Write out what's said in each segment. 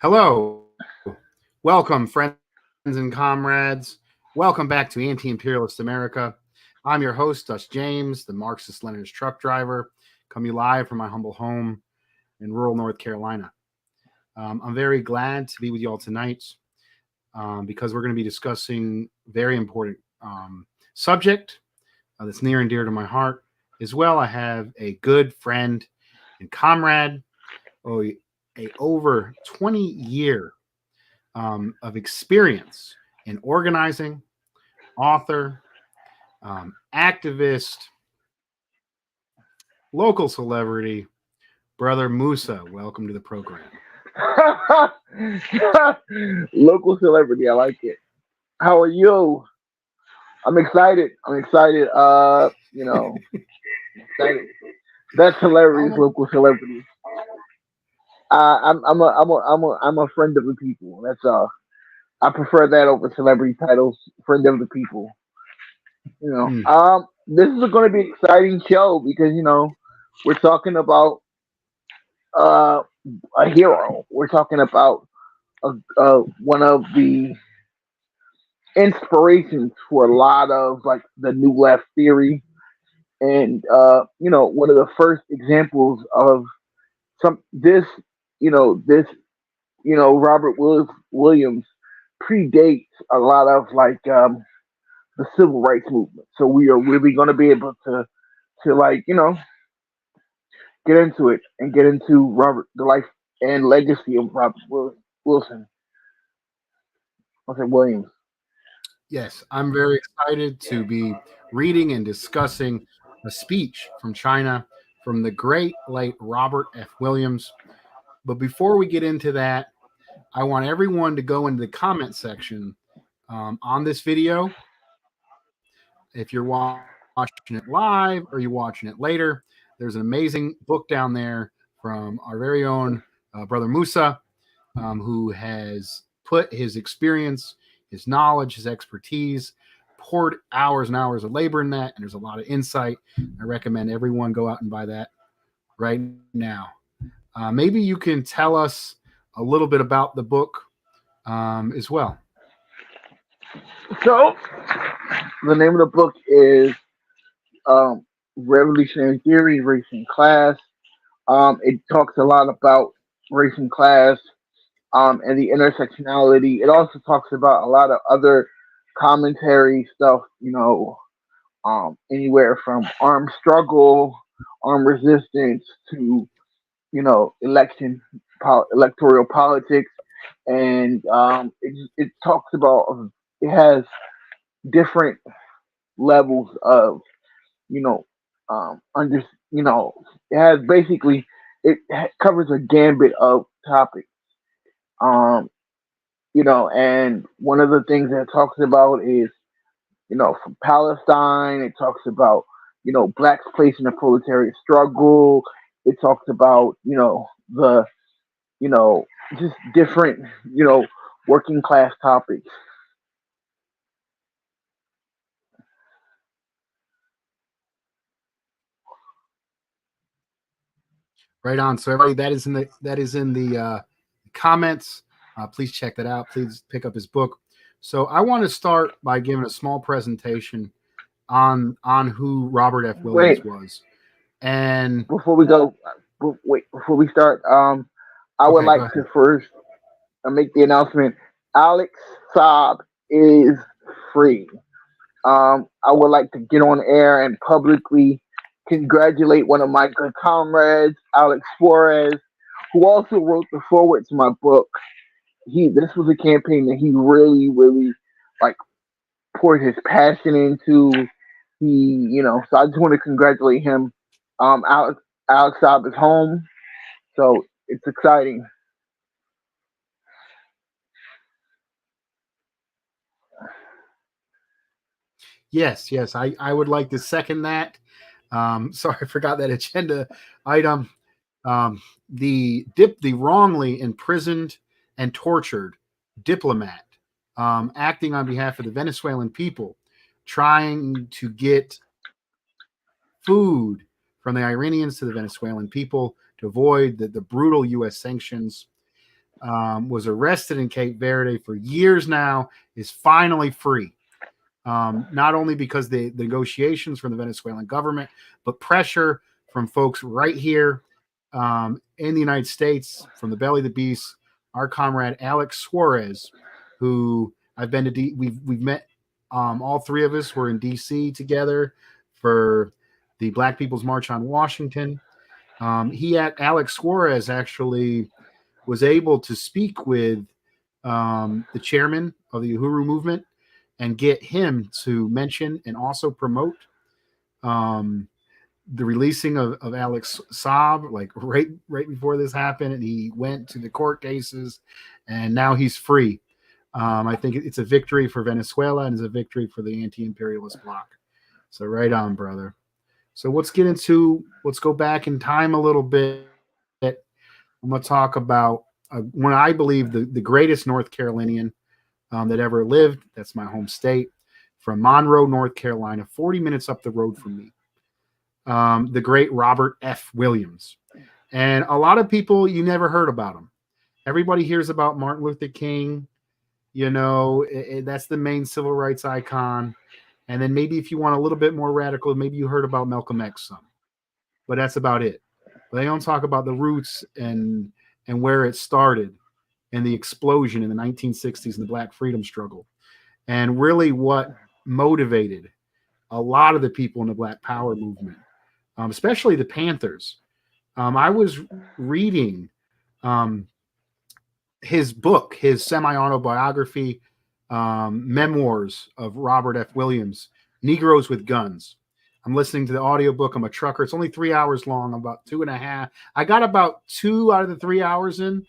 Hello. Welcome, friends and comrades. Welcome back to Anti-imperialist America. I'm your host, Dutch James, the Marxist-Leninist truck driver, coming live from my humble home in rural North Carolina. I'm very glad to be with you all tonight because we're going to be discussing a very important subject that's near and dear to my heart. As well, I have a good friend and comrade, a over 20-year of experience in organizing, author, activist, local celebrity, brother Musa. Welcome to the program. Local celebrity, I like it. How are you? I'm excited. I'm excited. Excited. That's hilarious. Almost. Local celebrity. I'm a friend of the people. That's I prefer that over celebrity titles. Friend of the people. Mm, This is going to be an exciting show because we're talking about uh a hero. We're talking about one of the inspirations for a lot of like the new left theory, and one of the first examples of some this Williams predates a lot of the civil rights movement. So we are really going to be able to get into it and get into Robert the life and legacy of Wilson. I said Williams. yes, I'm very excited to be reading and discussing a speech from China from the great late Robert F. Williams. But before we get into that, I want everyone to go into the comment section on this video. If you're watching it live or you're watching it later, there's an amazing book down there from our very own brother Musa, who has put his experience, his knowledge, his expertise, poured hours and hours of labor in that, and there's a lot of insight. I recommend everyone go out and buy that right now. Maybe you can tell us a little bit about the book as well. So the name of the book is um, Revolutionary Theory, Race and Class. It talks a lot about race and class and the intersectionality. It also talks about a lot of other commentary stuff, anywhere from armed struggle, armed resistance to, electoral politics. And it talks about, it has different levels of you know, under, it has basically covers a gambit of topics. Um, and one of the things that it talks about is, from Palestine. It talks about, blacks' place in the proletariat struggle. It talks about, the, you know, just different, working class topics. Right on. So everybody, that is in the comments. Please check that out. Please pick up his book. So I want to start by giving a small presentation on who Robert F. Williams Wait, was. And before we go, before we start, I would okay, go like ahead. to first make the announcement. Alex Saab is free. I would like to get on air and publicly congratulate one of my good comrades, Alex Suarez, who also wrote the foreword to my book. This was a campaign that he really, really like poured his passion into. So I just want to congratulate him. Alex Saab is home, so it's exciting. Yes, yes, I would like to second that. Sorry, I forgot that agenda item. The wrongly imprisoned and tortured diplomat, acting on behalf of the Venezuelan people, trying to get food from the Iranians to the Venezuelan people to avoid the brutal U.S. sanctions. was arrested in Cape Verde for years now, is finally free. Not only because the negotiations from the Venezuelan government, but pressure from folks right here in the United States, from the belly of the beast, our comrade Alex Suarez, who I've been to, we've met. All three of us were in D.C. together for the Black People's March on Washington. Alex Suarez actually was able to speak with the chairman of the Uhuru movement and get him to mention and also promote um, the releasing of Alex Saab, like right before this happened, and he went to the court cases, and now he's free. I think it's a victory for Venezuela and it's a victory for the anti-imperialist bloc. So right on, brother. So let's go back in time a little bit. I'm gonna talk about one I believe the greatest North Carolinian that ever lived. That's my home state, from Monroe, North Carolina, 40 minutes up the road from me. The great Robert F. Williams. And a lot of people, you never heard about him. Everybody hears about Martin Luther King. That's the main civil rights icon. And then maybe if you want a little bit more radical, maybe you heard about Malcolm X some. But that's about it. But they don't talk about the roots and where it started and the explosion in the 1960s and the Black freedom struggle. And really what motivated a lot of the people in the Black Power movement, especially the Panthers. I was reading his book, his semi-autobiography, memoirs of Robert F. Williams, Negroes with Guns. I'm listening to the audiobook. I'm a trucker. It's only 3 hours long. I'm about 2.5. I got about 2 out of the 3 hours in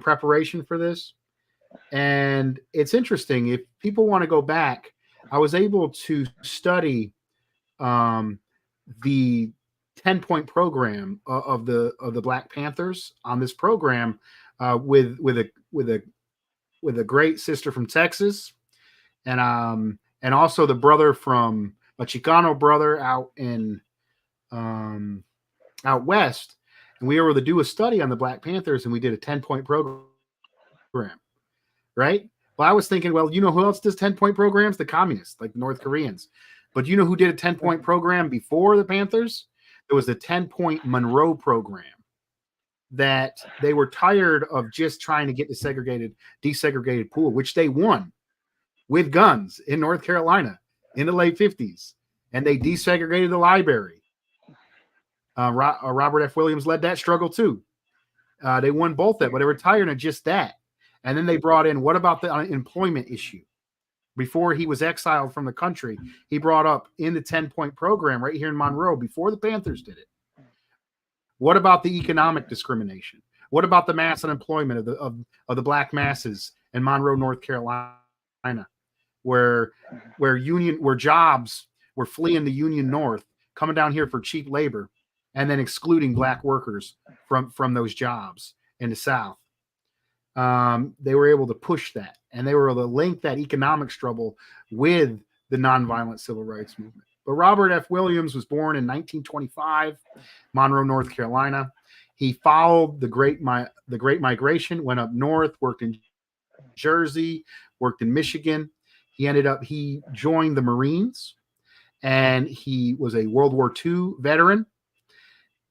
preparation for this. And it's interesting. If people want to go back, I was able to study the 10-point program of the Black Panthers on this program with a great sister from Texas, and also the brother from a Chicano brother um, out west, and we were able to do a study on the Black Panthers, and we did a 10-point program, right? Well, I was thinking, well, you know who else does 10-point programs? The communists, like the North Koreans. But you know who did a 10-point program before the Panthers? It was the 10-point Monroe program, that they were tired of just trying to get the desegregated pool, which they won with guns in North Carolina in the late 50s. And they desegregated the library. Robert F. Williams led that struggle too. They won both that, but they were tired of just that. And then they brought in, what about the unemployment issue? Before he was exiled from the country, he brought up in the 10-point program right here in Monroe before the Panthers did it. What about the economic discrimination? What about the mass unemployment of the Black masses in Monroe, North Carolina, where jobs were fleeing the Union North, coming down here for cheap labor, and then excluding Black workers from those jobs in the South? They were able to push that, and they were able to link that economic struggle with the nonviolent civil rights movement. But Robert F. Williams was born in 1925, Monroe, North Carolina. He followed the Great Migration, went up north, worked in Jersey, worked in Michigan. He joined the Marines, and he was a World War II veteran.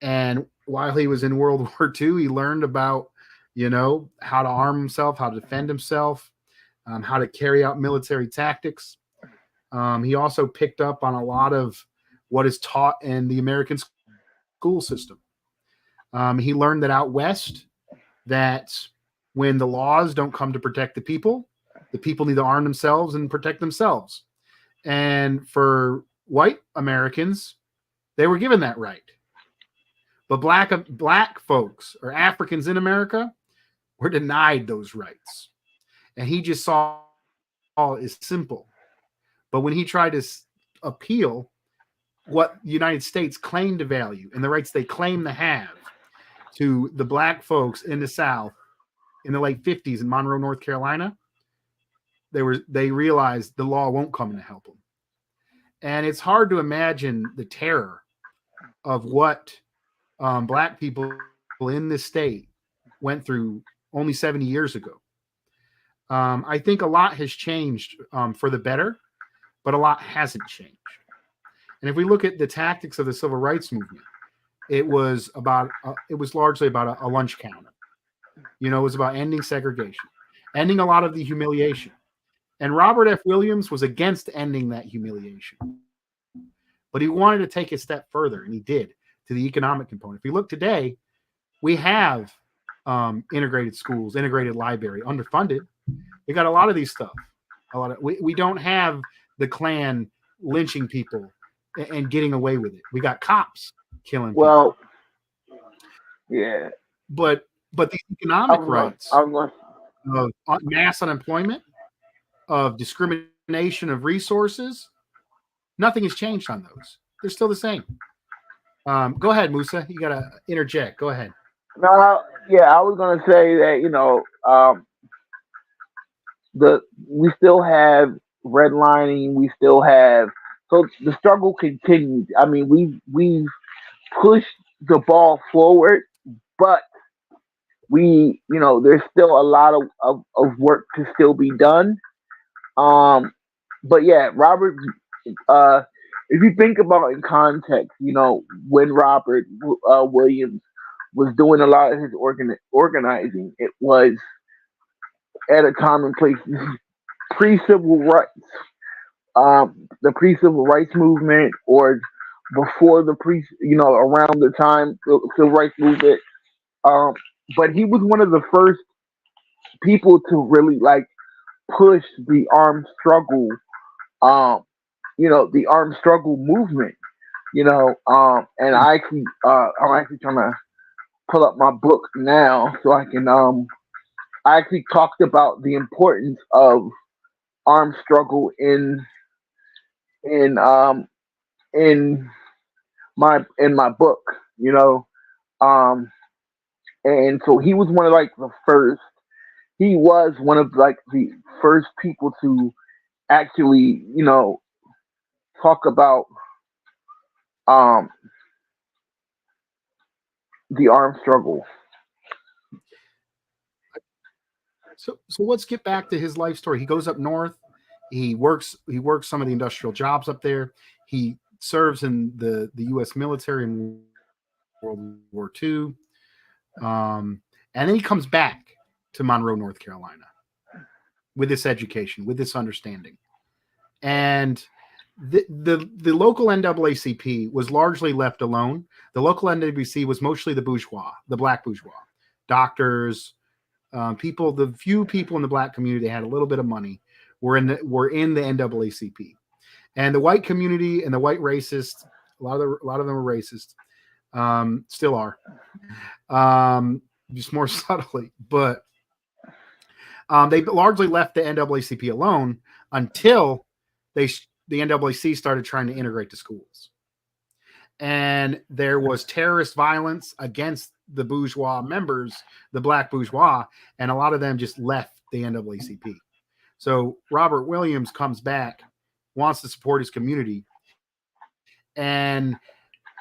And while he was in World War II, he learned about, how to arm himself, how to defend himself, how to carry out military tactics. He also picked up on a lot of what is taught in the American school system. He learned that out west, that when the laws don't come to protect the people need to arm themselves and protect themselves. And for white Americans, they were given that right. But black folks or Africans in America were denied those rights. And he just saw it as simple. But when he tried to appeal what the United States claimed to value and the rights they claim to have to the Black folks in the South in the late 50s in Monroe, North Carolina, they realized the law won't come in to help them. And it's hard to imagine the terror of what Black people in this state went through only 70 years ago. I think a lot has changed for the better, but a lot hasn't changed. And if we look at the tactics of the civil rights movement, it was largely about a lunch counter. It was about ending segregation, ending a lot of the humiliation. And Robert F. Williams was against ending that humiliation, but he wanted to take a step further, and he did, to the economic component. If we look today, we have integrated schools, integrated library, underfunded. We got a lot of these stuff. We don't have the Klan lynching people and getting away with it. We got cops killing people. Well, yeah. But these I economic was going. rights I was of mass unemployment, of discrimination of resources, nothing has changed on those. They're still the same. Go ahead, Musa. You got to interject. Go ahead. No, yeah, I was gonna say that the we still have redlining, we still have so the struggle continues. I mean, we've pushed the ball forward, but there's still a lot of work to still be done. Um, but yeah, Robert, uh, if you think about it in context, when Robert Williams was doing a lot of his organizing, it was at a time and place pre-civil rights, the pre-civil rights movement, or before around the time the civil rights movement. Um, but he was one of the first people to really like push the armed struggle, um, the armed struggle movement. And I'm actually trying to pull up my book now so I can I actually talked about the importance of armed struggle in um in my book, um and so he was one of like the first he was one of like the first people to actually, talk about um the armed struggle. So let's get back to his life story. He goes up north. He works some of the industrial jobs up there. He serves in the U.S. military in World War II, and then he comes back to Monroe, North Carolina, with this education, with this understanding. And the local NAACP was largely left alone. The local NWC was mostly the bourgeois, the black bourgeois, doctors, people. The few people in the black community that had a little bit of money were in the NAACP, and the white community and the white racists. A lot of them were racist, still are, just more subtly, but they largely left the NAACP alone until the NAACP started trying to integrate the schools. And there was terrorist violence against the bourgeois members, the black bourgeois, and a lot of them just left the NAACP. So Robert Williams comes back, wants to support his community, and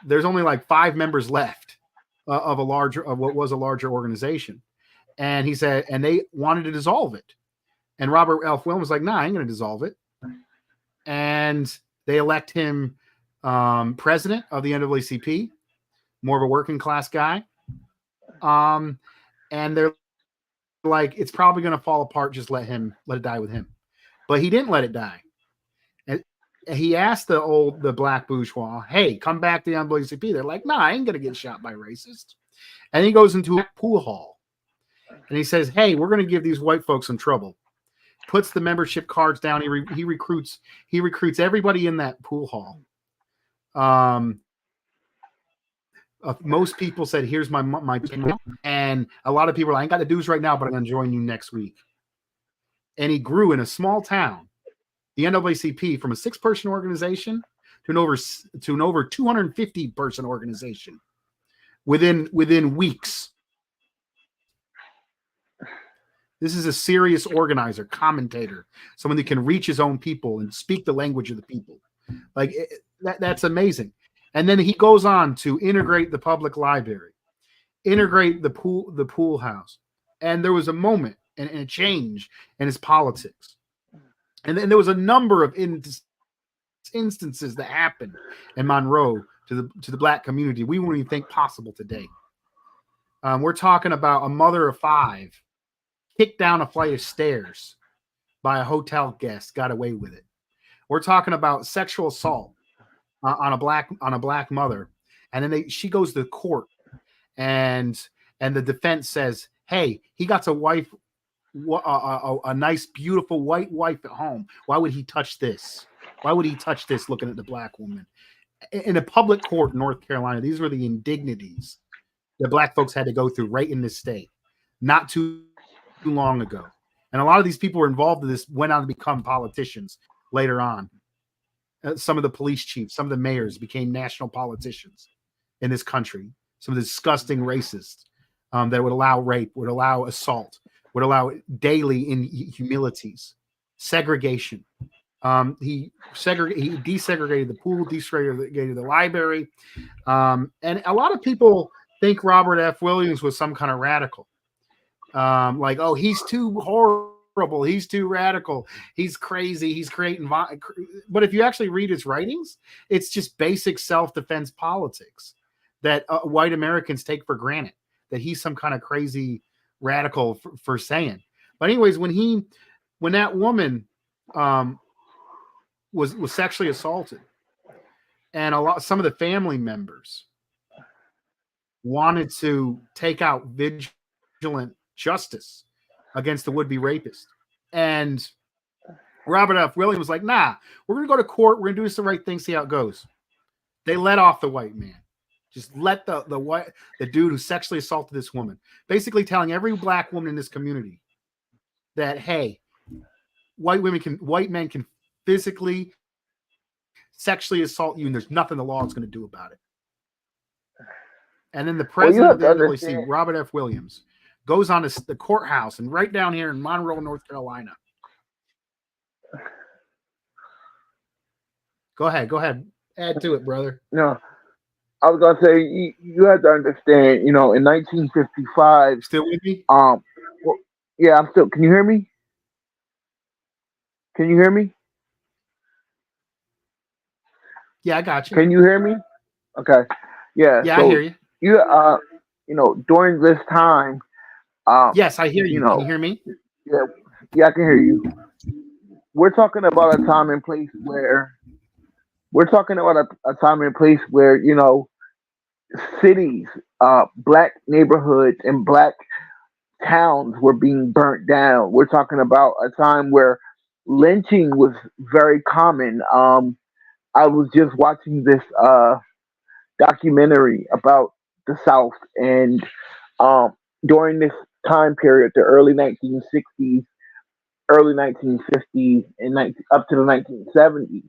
there's only like 5 members left of what was a larger organization. And he said, and they wanted to dissolve it. And Robert F. Williams was like, "Nah, I ain't going to dissolve it." And they elect him president of the NAACP, more of a working class guy. Um, and they're like, "It's probably going to fall apart. Just let it die with him." But he didn't let it die. And he asked the black bourgeois, "Hey, come back to the NAACP." They're like, "Nah, I ain't going to get shot by racists." And he goes into a pool hall and he says, "Hey, we're going to give these white folks some trouble." Puts the membership cards down. He recruits everybody in that pool hall. Most people said, "Here's my and a lot of people are like, "I ain't got the dues right now, but I'm going to join you next week." And he grew in a small town, the NAACP, from a 6-person organization to an over 250-person organization within weeks. This is a serious organizer, commentator, someone that can reach his own people and speak the language of the people. Like that's amazing. And then he goes on to integrate the public library, integrate the pool house, And there was a moment and a change in his politics. And then there was a number of instances that happened in Monroe to the black community we wouldn't even think possible today. We're talking about a mother of five kicked down a flight of stairs by a hotel guest, got away with it. We're talking about sexual assault on a black mother, and then she goes to court, and the defense says, "Hey, he got a wife, a nice, beautiful white wife at home. Why would he touch this? Why would he touch this? Looking at the black woman in a public court in North Carolina, these were the indignities that black folks had to go through right in this state, not too long ago. And a lot of these people were involved in this went on to become politicians later on. Some of the police chiefs, some of the mayors became national politicians in this country. Some of the disgusting racists that would allow rape, would allow assault, would allow daily inhumilities, segregation. He desegregated the pool, desegregated the library. And a lot of people think Robert F. Williams was some kind of radical. Like, oh, he's too horrible. He's too radical. He's crazy. He's creating. But if you actually read his writings, it's just basic self-defense politics that white Americans take for granted, that he's some kind of crazy radical for saying. But anyways, when that woman was sexually assaulted, and some of the family members wanted to take out vigilant justice against the would-be rapist, and Robert F. Williams was like, "Nah, we're gonna go to court. We're gonna do this the right thing. See how it goes." They let off the white man. Just let the dude who sexually assaulted this woman, basically telling every black woman in this community that, hey, white men can physically, sexually assault you, and there's nothing the law is going to do about it. And then the president of the NAACP, Robert F. Williams, goes on to the courthouse and right down here in Monroe, North Carolina. Go ahead. Add to it, brother. No, I was gonna say you have to understand. In 1955. Still with me? Well, yeah, I'm still. Can you hear me? Can you hear me? Yeah, I got you. Can you hear me? Okay. Yeah. Yeah, so I hear you. During this time. Yes, I hear you. Can you hear me? Yeah, I can hear you. We're talking about a time and place where cities, black neighborhoods, and black towns were being burnt down. We're talking about a time where lynching was very common. I was just watching this documentary about the South, and during this time period, the early 1960s, early 1950s, and up to the 1970s,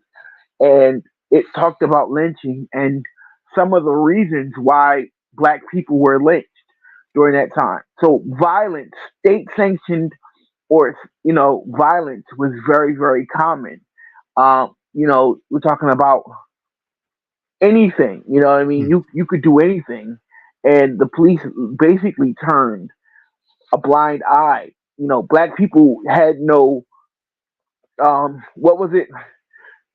and it talked about lynching and some of the reasons why black people were lynched during that time. So violence, state sanctioned, or violence was very, very common. We're talking about anything. You know what I mean? You could do anything, and the police basically turned a blind eye. Black people had no. What was it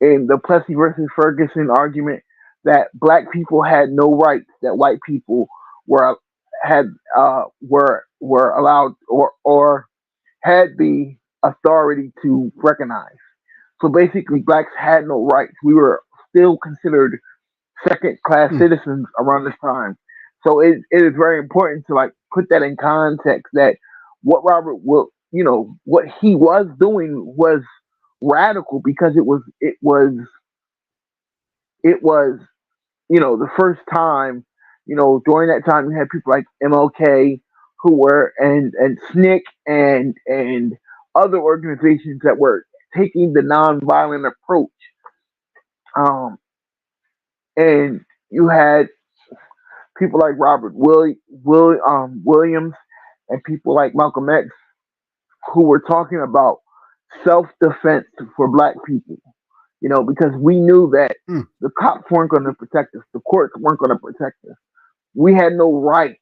in the Plessy versus Ferguson argument, that black people had no rights that white people were allowed or had the authority to recognize. So basically, blacks had no rights. We were still considered second-class citizens around this time. So it is very important to put that in context, that what what he was doing was radical, because it was the first time. During that time, you had people like MLK who were and SNCC and other organizations that were taking the nonviolent approach. And you had people like Robert Williams and people like Malcolm X who were talking about self-defense for black people. Because we knew that the cops weren't going to protect us, the courts weren't going to protect us. We had no rights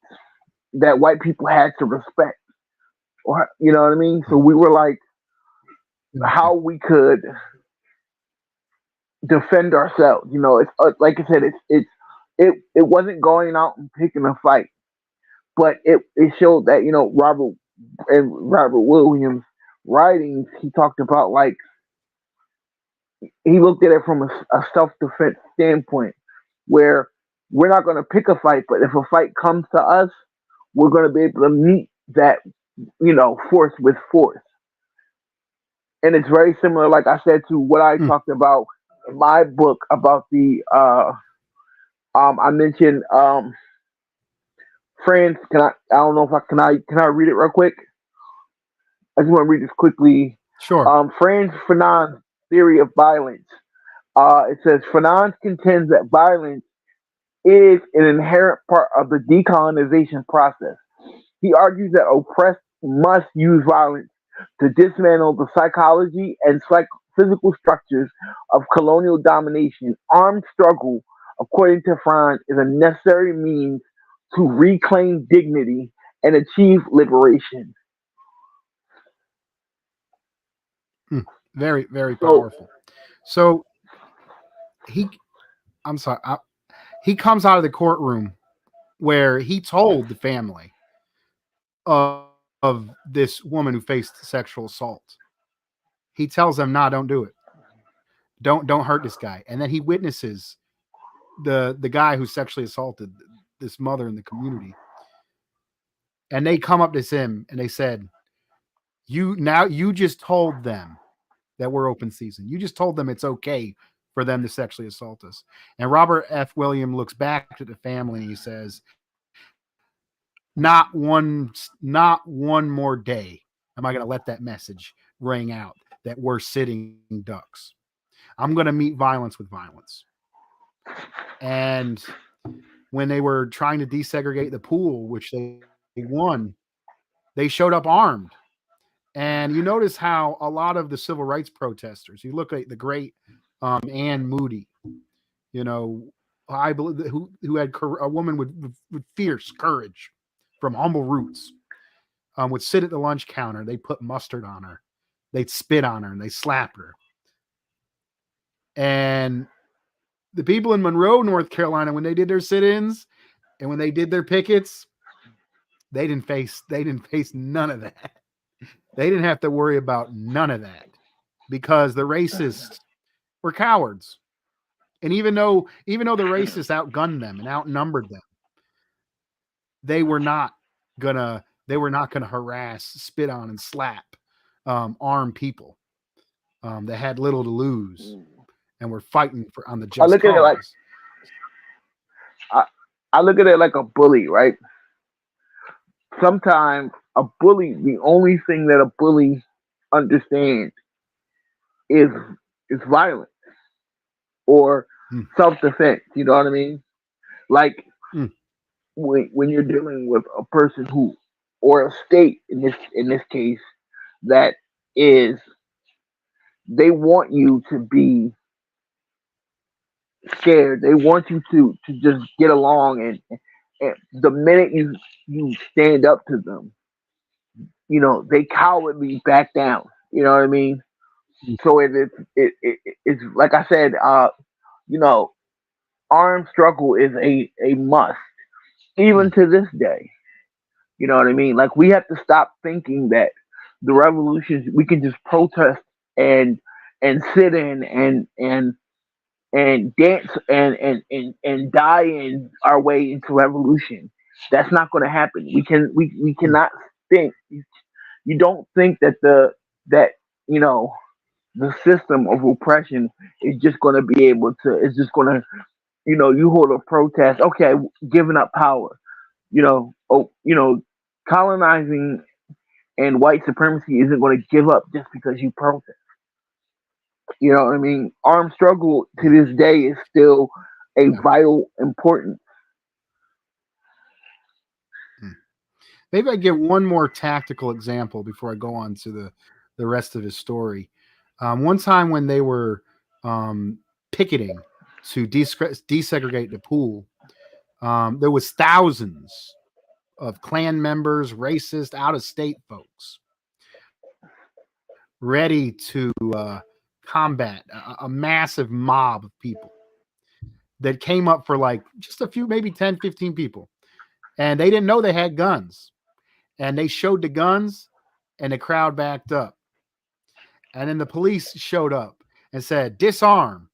that white people had to respect. or you know what I mean. So Hmm. we were like, Okay. how we could defend ourselves. You know, it's like I said, it wasn't going out and picking a fight, but it showed that Robert Williams writings. He talked about like he looked at it from a self defense standpoint, where we're not going to pick a fight, but if a fight comes to us, we're going to be able to meet that force with force. And it's very similar, like I said, to what I Hmm. talked about in my book about the I mentioned France. Can I don't know if I can I read it real quick? I just want to read this quickly. Sure. Franz Fanon's theory of violence. It says Fanon contends that violence is an inherent part of the decolonization process. He argues that oppressed must use violence to dismantle the psychology and physical structures of colonial domination. Armed struggle, according to Franz, is a necessary means to reclaim dignity and achieve liberation. Hmm. Very, very So, powerful. So he, I'm sorry, he comes out of the courtroom where he told the family of this woman who faced sexual assault. He tells them, "Nah, don't do it. Don't hurt this guy." And then he witnesses the guy who sexually assaulted this mother in the community, and they come up to him and they said, you just told them that we're open season. You just told them it's okay for them to sexually assault us." And Robert F. William looks back at the family and he says, not one more day am I going to let that message ring out that we're sitting ducks. I'm going to meet violence with violence. And when they were trying to desegregate the pool, which they won, they showed up armed. And you notice how a lot of the civil rights protesters, you look at the great Anne Moody, you know, I believe who had a woman with fierce courage from humble roots, would sit at the lunch counter. They put mustard on her, they'd spit on her, and they slap her. And the people in Monroe, North Carolina, when they did their sit-ins and when they did their pickets, they didn't face none of that. They didn't have to worry about none of that because the racists were cowards. And even though the racists outgunned them and outnumbered them, they were not gonna harass, spit on, and slap armed people that had little to lose and were fighting on the I just look at it like cause. I, I look at it like a bully, right? Sometimes a bully, the only thing that a bully understands is is violence or Mm, self defense. You know what I mean? Like mm, when you're dealing with a person who, or a state in this case, that is, they want you to be scared. They want you to just get along, and the minute you stand up to them, they cowardly back down. You know what I mean? mm, So it's like I said, you know, armed struggle is a must even mm, to this day. You know what I mean? Like we have to stop thinking that the revolutions we can just protest and sit in and dance and die in our way into revolution. That's not going to happen. We mm, cannot think. You don't think that that you know the system of oppression is just going to be able to. It's just going to you hold a protest. Okay, giving up power. Oh, colonizing and white supremacy isn't going to give up just because you protest. You know what I mean? Armed struggle to this day is still a yeah. vital importance. Mm. Maybe I get one more tactical example before I go on to the rest of his story. One time when they were um, picketing to desegregate the pool, there was thousands of Klan members, racist, out of state folks, ready to combat a massive mob of people that came up for like just a few, maybe 10, 15 people. And they didn't know they had guns. And they showed the guns, and the crowd backed up. And then the police showed up and said, disarm.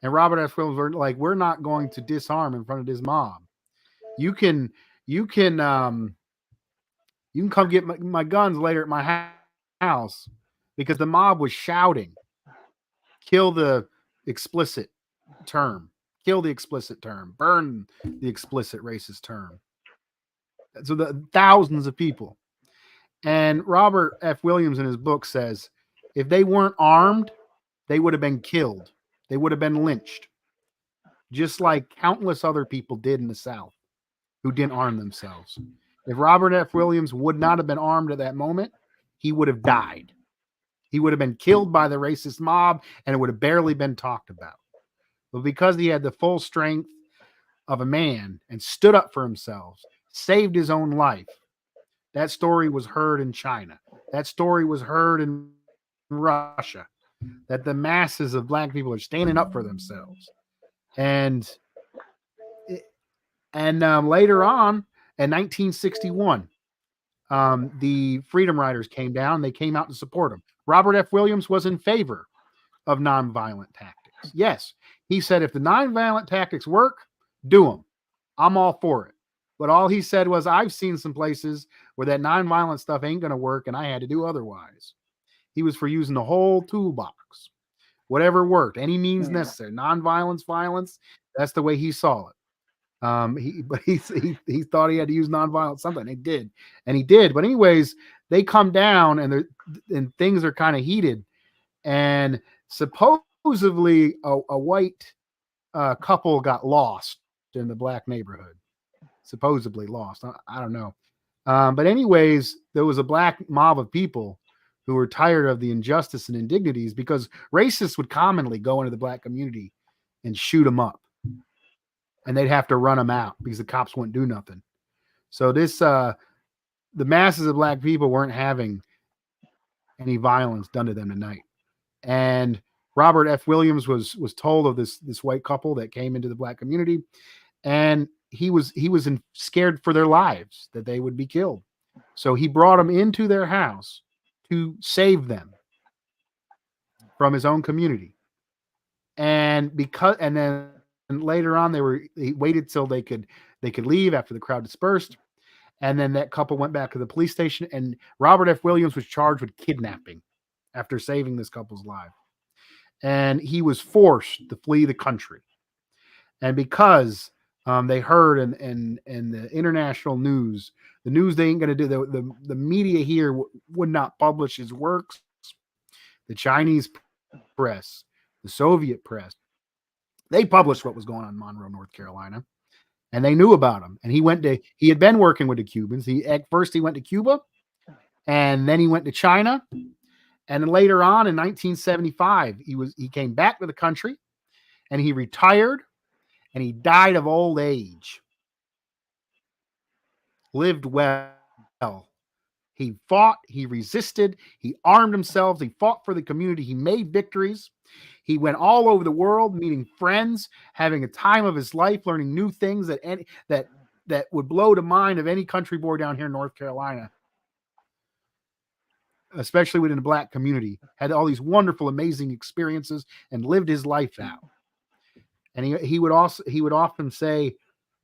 And Robert F. Williams were like, we're not going to disarm in front of this mob. You can, you can, you can come get my guns later at my house, because the mob was shouting, kill the explicit term, kill the explicit term, burn the explicit racist term. So the thousands of people. And Robert F. Williams in his book says, if they weren't armed, they would have been killed. They would have been lynched, just like countless other people did in the South who didn't arm themselves. If Robert F. Williams would not have been armed at that moment, he would have died. He would have been killed by the racist mob, and it would have barely been talked about. But because he had the full strength of a man and stood up for himself, saved his own life, that story was heard in China. That story was heard in Russia, that the masses of black people are standing up for themselves. And later on, in 1961, the Freedom Riders came down. They came out to support him. Robert F. Williams was in favor of nonviolent tactics. Yes, he said, if the nonviolent tactics work, do them. I'm all for it. But all he said was, I've seen some places where that nonviolent stuff ain't going to work, and I had to do otherwise. He was for using the whole toolbox, whatever worked, any means necessary. Nonviolence, violence, that's the way he saw it. He thought he had to use nonviolence something. He did, and he did. But anyways, they come down, and things are kind of heated, and supposedly a white couple got lost in the black neighborhood. Supposedly lost. I don't know. But anyways, there was a black mob of people who were tired of the injustice and indignities, because racists would commonly go into the black community and shoot them up, and they'd have to run them out because the cops wouldn't do nothing. So the masses of black people weren't having any violence done to them tonight. And Robert F. Williams was told of this white couple that came into the black community, and he was scared for their lives, that they would be killed. So he brought them into their house to save them from his own community. And then later on, he waited till they could leave after the crowd dispersed. And then that couple went back to the police station, and Robert F. Williams was charged with kidnapping after saving this couple's life. And he was forced to flee the country. And because they heard in the international news, the news they ain't going to do, the media here would not publish his works. The Chinese press, the Soviet press, they published what was going on in Monroe, North Carolina, and they knew about him. And he had been working with the Cubans. At first he went to Cuba, and then he went to China. And then later on in 1975, he came back to the country, and he retired, and he died of old age. Lived well. He fought, he resisted, he armed himself, he fought for the community, he made victories. He went all over the world, meeting friends, having a time of his life, learning new things that would blow the mind of any country boy down here in North Carolina, especially within the black community. Had all these wonderful, amazing experiences and lived his life out. And he would often say,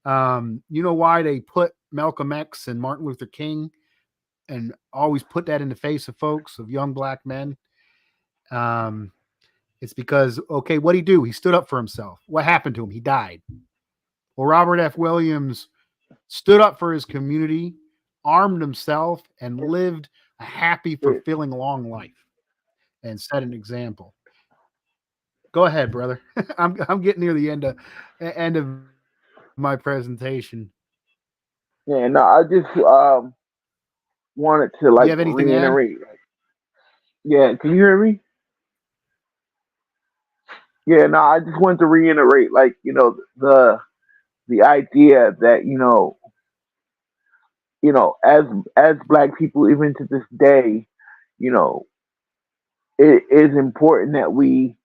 you know why they put Malcolm X and Martin Luther King, and always put that in the face of folks, of young black men? It's because, okay, what'd he do? He stood up for himself. What happened to him? He died. Well, Robert F. Williams stood up for his community, armed himself, and lived a happy, fulfilling, long life, and set an example. Go ahead, brother. I'm getting near the end of my presentation. Yeah, no, I just wanted to Do you have anything reiterate. Yeah, can you hear me? Yeah, no, I just wanted to reiterate, the idea that you know, as black people, even to this day, you know, it is important that we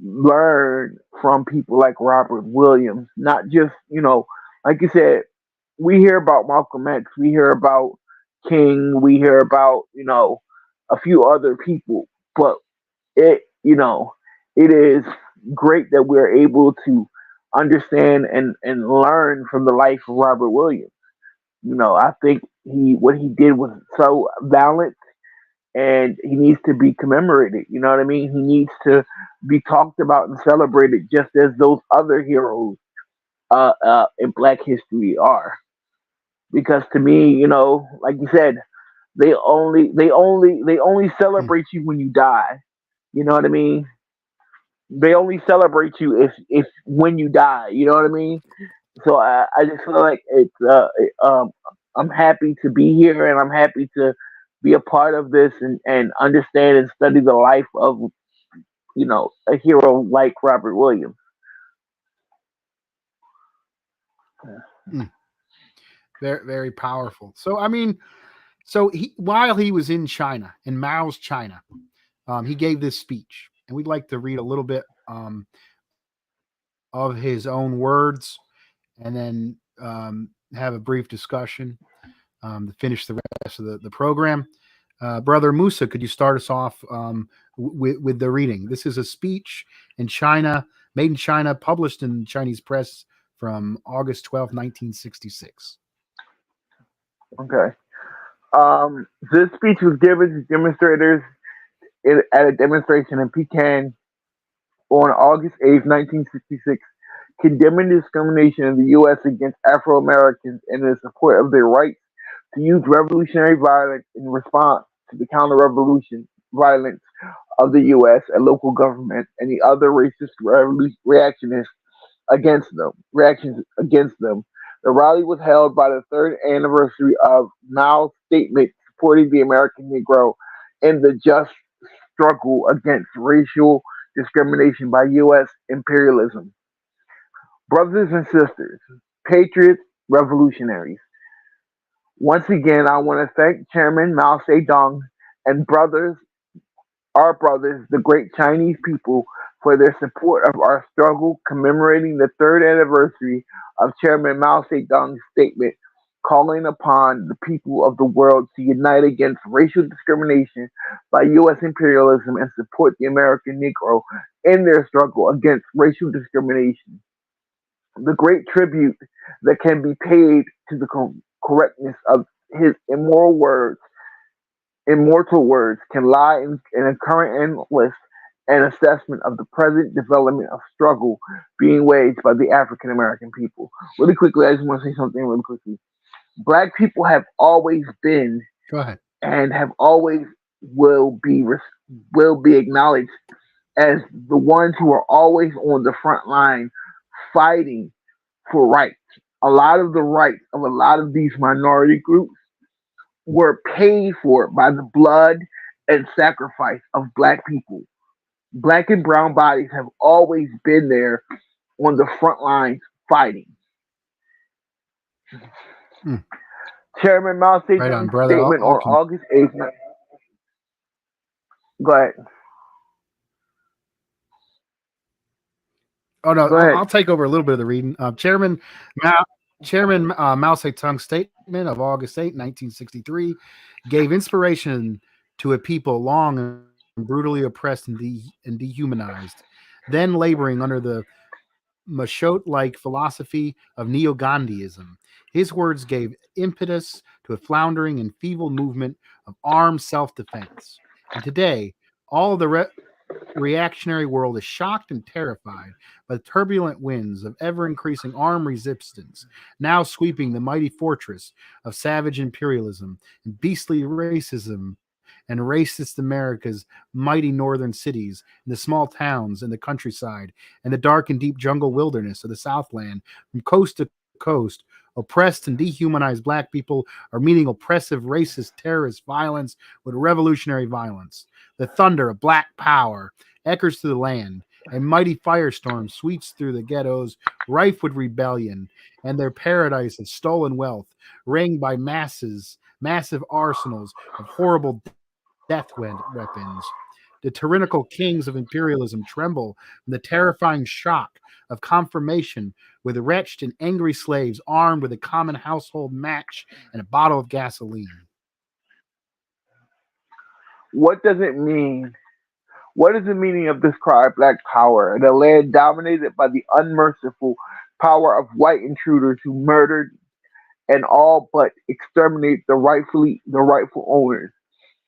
learn from people like Robert Williams, not just, you know, like you said, we hear about Malcolm X, we hear about King, we hear about, you know, a few other people, but you know, it is great that we're able to understand and learn from the life of Robert Williams. You know, I think what he did was so valiant, and he needs to be commemorated. You know what I mean? He needs to be talked about and celebrated just as those other heroes in Black history are. Because to me, you know, like you said, they only Hmm. celebrate you when you die. You know what I mean? They only celebrate you if when you die. You know what I mean? So I just feel like I'm happy to be here, and I'm happy to be a part of this, and understand and study the life of, you know, a hero like Robert Williams. Hmm. Very, very powerful. So, I mean, so while he was in China, in Mao's China, he gave this speech, and we'd like to read a little bit of his own words, and then have a brief discussion to finish the rest of the program. Brother Musa, could you start us off with the reading? This is a speech in China, made in China, published in Chinese press from August 12th, 1966. Okay. This speech was given to demonstrators at a demonstration in Peking on August 8th, 1966, condemning discrimination in the U.S. against Afro Americans and in support of their rights to use revolutionary violence in response to the counter revolution violence of the U.S. and local government and the other racist reactionists reactions against them. The rally was held by the third anniversary of Mao's statement supporting the American Negro in the just struggle against racial discrimination by U.S. imperialism. Brothers and sisters, patriots, revolutionaries, once again, I want to thank Chairman Mao Zedong and our brothers, the great Chinese people, for their support of our struggle commemorating the third anniversary of Chairman Mao Zedong's statement calling upon the people of the world to unite against racial discrimination by U.S. imperialism and support the American Negro in their struggle against racial discrimination. The great tribute that can be paid to the correctness of his immortal words can lie in a current endless an assessment of the present development of struggle being waged by the African American people. Really quickly, I just want to say something really quickly. Black people have always been Go ahead. and have always will be will be acknowledged as the ones who are always on the front line fighting for rights. A lot of the rights of a lot of these minority groups were paid for by the blood and sacrifice of black people. Black and brown bodies have always been there on the front lines fighting. Hmm. Chairman Mao Right on, Zedong's brother. statement on August 8th. Go ahead. Oh no, Go ahead. I'll take over a little bit of the reading. Mao, Chairman Mao Zedong's statement of August 8th, 1963, gave inspiration to a people long and brutally oppressed and dehumanized, then laboring under the Machote-like philosophy of neo-Gandhiism. His words gave impetus to a floundering and feeble movement of armed self-defense. And today, all the reactionary world is shocked and terrified by the turbulent winds of ever increasing armed resistance, now sweeping the mighty fortress of savage imperialism and beastly racism and racist America's mighty northern cities, and the small towns and the countryside, and the dark and deep jungle wilderness of the Southland, from coast to coast. Oppressed and dehumanized black people are meeting oppressive, racist, terrorist violence with revolutionary violence. The thunder of black power echoes through the land, A mighty firestorm sweeps through the ghettos, rife with rebellion, and their paradise of stolen wealth, ringed by massive arsenals of horrible weapons. The tyrannical kings of imperialism tremble from the terrifying shock of confirmation with wretched and angry slaves armed with a common household match and a bottle of gasoline. What does it mean? What is the meaning of this cry of black power in a land dominated by the unmerciful power of white intruders who murdered and all but exterminate the rightful owners,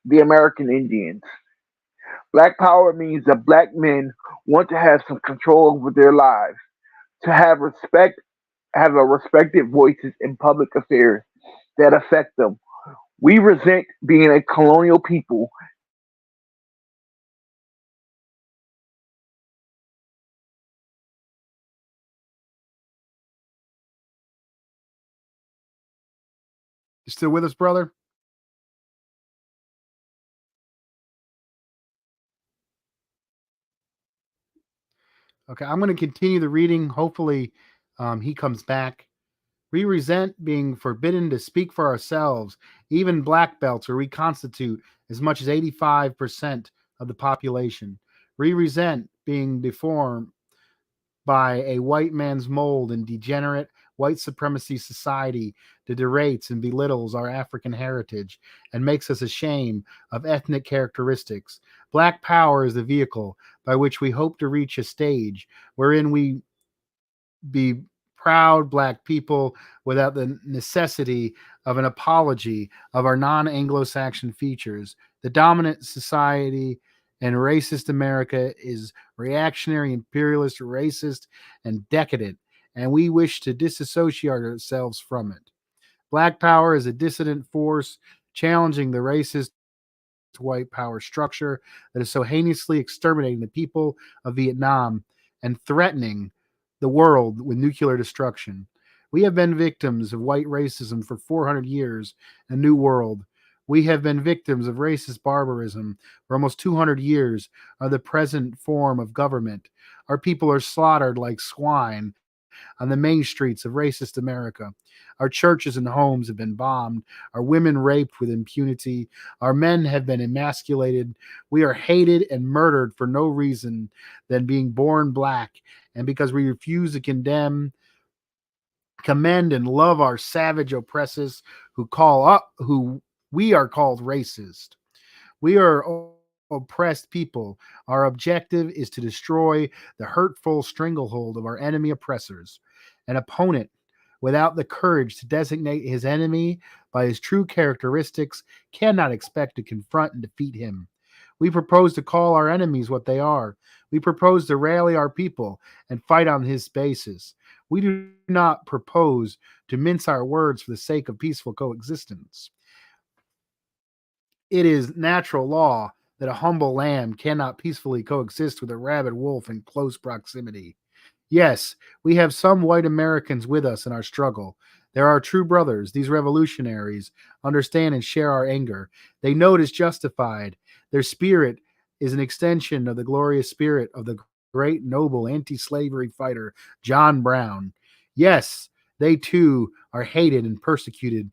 the American Indians? Black power means that black men want to have some control over their lives, to have a respected voices in public affairs that affect them. We resent being a colonial people and we want to have our own voices in public affairs. You still with us, brother? Okay, I'm going to continue the reading. Hopefully, he comes back. We resent being forbidden to speak for ourselves, even black belts, where we constitute as much as 85% of the population. We resent being deformed by a white man's mold and degenerate white supremacy society that derates and belittles our African heritage and makes us ashamed of ethnic characteristics. Black power is the vehicle by which we hope to reach a stage wherein we be proud black people without the necessity of an apology of our non-Anglo-Saxon features. The dominant society and racist America is reactionary, imperialist, racist, and decadent, and we wish to disassociate ourselves from it. Black power is a dissident force challenging the racist white power structure that is so heinously exterminating the people of Vietnam and threatening the world with nuclear destruction. We have been victims of white racism for 400 years in a new world. We have been victims of racist barbarism for almost 200 years of the present form of government. Our people are slaughtered like swine on the main streets of racist America. Our churches and homes have been bombed, our women raped with impunity, our men have been emasculated. We are hated and murdered for no reason than being born black, and because we refuse to condemn, commend, and love our savage oppressors who we are called racist. We are oppressed people. Our objective is to destroy the hurtful stranglehold of our enemy oppressors. An opponent without the courage to designate his enemy by his true characteristics cannot expect to confront and defeat him. We propose to call our enemies what they are. We propose to rally our people and fight on his basis. We do not propose to mince our words for the sake of peaceful coexistence. It is natural law that a humble lamb cannot peacefully coexist with a rabid wolf in close proximity. Yes, we have some white Americans with us in our struggle. They're our true brothers. These revolutionaries understand and share our anger. They know it is justified. Their spirit is an extension of the glorious spirit of the great, noble, anti slavery fighter, John Brown. Yes, they too are hated and persecuted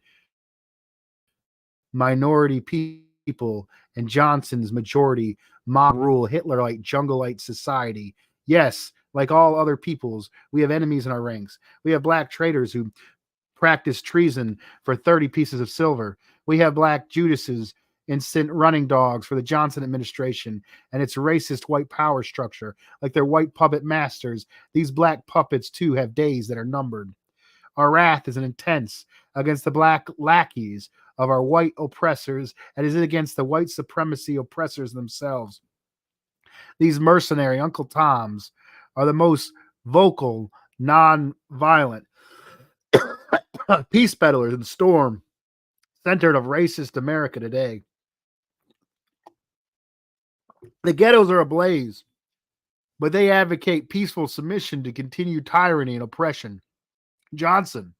minority people and Johnson's majority mob rule Hitler-like jungle-like society. Yes, like all other peoples, we have enemies in our ranks. We have black traitors who practice treason for 30 pieces of silver. We have black Judases instant running dogs for the Johnson administration and its racist white power structure. Like their white puppet masters, these black puppets too have days that are numbered. Our wrath is intense against the black lackeys of our white oppressors and is against the white supremacy oppressors themselves. These mercenary Uncle Toms are the most vocal, non-violent peace peddlers in the storm centered of racist America today. The ghettos are ablaze, but they advocate peaceful submission to continued tyranny and oppression. Johnson,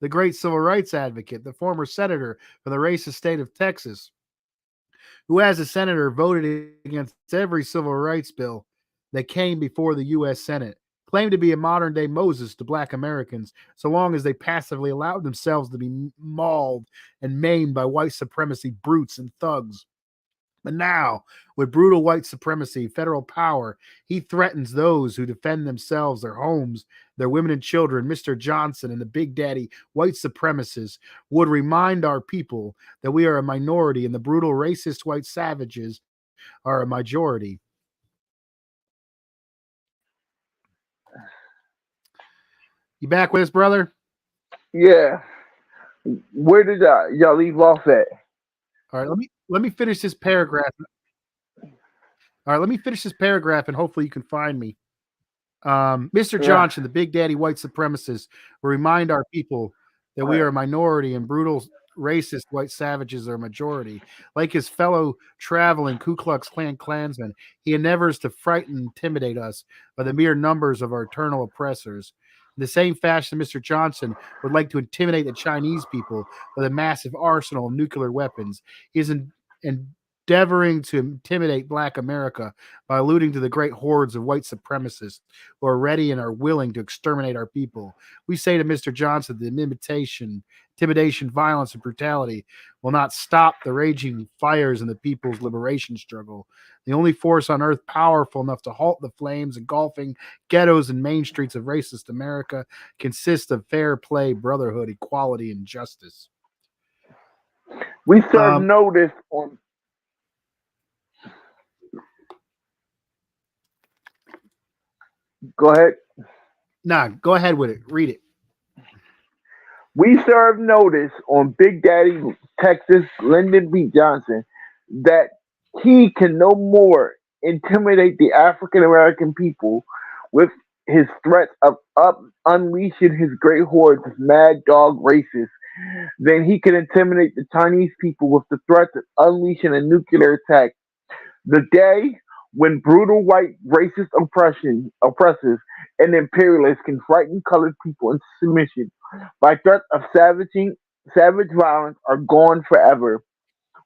the great civil rights advocate, the former senator for the racist state of Texas, who as a senator voted against every civil rights bill that came before the U.S. Senate claimed to be a modern day Moses to black Americans, so long as they passively allowed themselves to be mauled and maimed by white supremacy brutes and thugs. But now, with brutal white supremacy, federal power, he threatens those who defend themselves, their homes, their women and children. Mr. Johnson and the Big Daddy white supremacists would remind our people that we are a minority and the brutal racist white savages are a majority. You back with us, brother? Yeah. Where did y'all leave off at? All right, let me finish this paragraph. All right, let me finish this paragraph, and hopefully you can find me. Mr. Yeah. Johnson, the Big Daddy white supremacist, will remind our people that All we right. are a minority and brutal racist white savages are a majority. Like his fellow traveling Ku Klux Klan Klansmen, he endeavors to frighten and intimidate us by the mere numbers of our eternal oppressors. In the same fashion, Mr. Johnson would like to intimidate the Chinese people with a massive arsenal of nuclear weapons. He is endeavoring to intimidate Black America by alluding to the great hordes of white supremacists who are ready and are willing to exterminate our people. We say to Mr. Johnson that intimidation, violence, and brutality will not stop the raging fires in the people's liberation struggle. The only force on earth powerful enough to halt the flames engulfing ghettos and main streets of racist America consists of fair play, brotherhood, equality, and justice. We serve Um, notice on. Go ahead. nah, go ahead with it. Read it. We serve notice on Big Daddy Texas Lyndon B. Johnson that he can no more intimidate the African American people with his threats of unleashing his great hordes of mad dog racists than he can intimidate the Chinese people with the threats of unleashing a nuclear attack. The day when brutal white racist oppressors and imperialists can frighten colored people into submission by threat of savage violence are gone forever.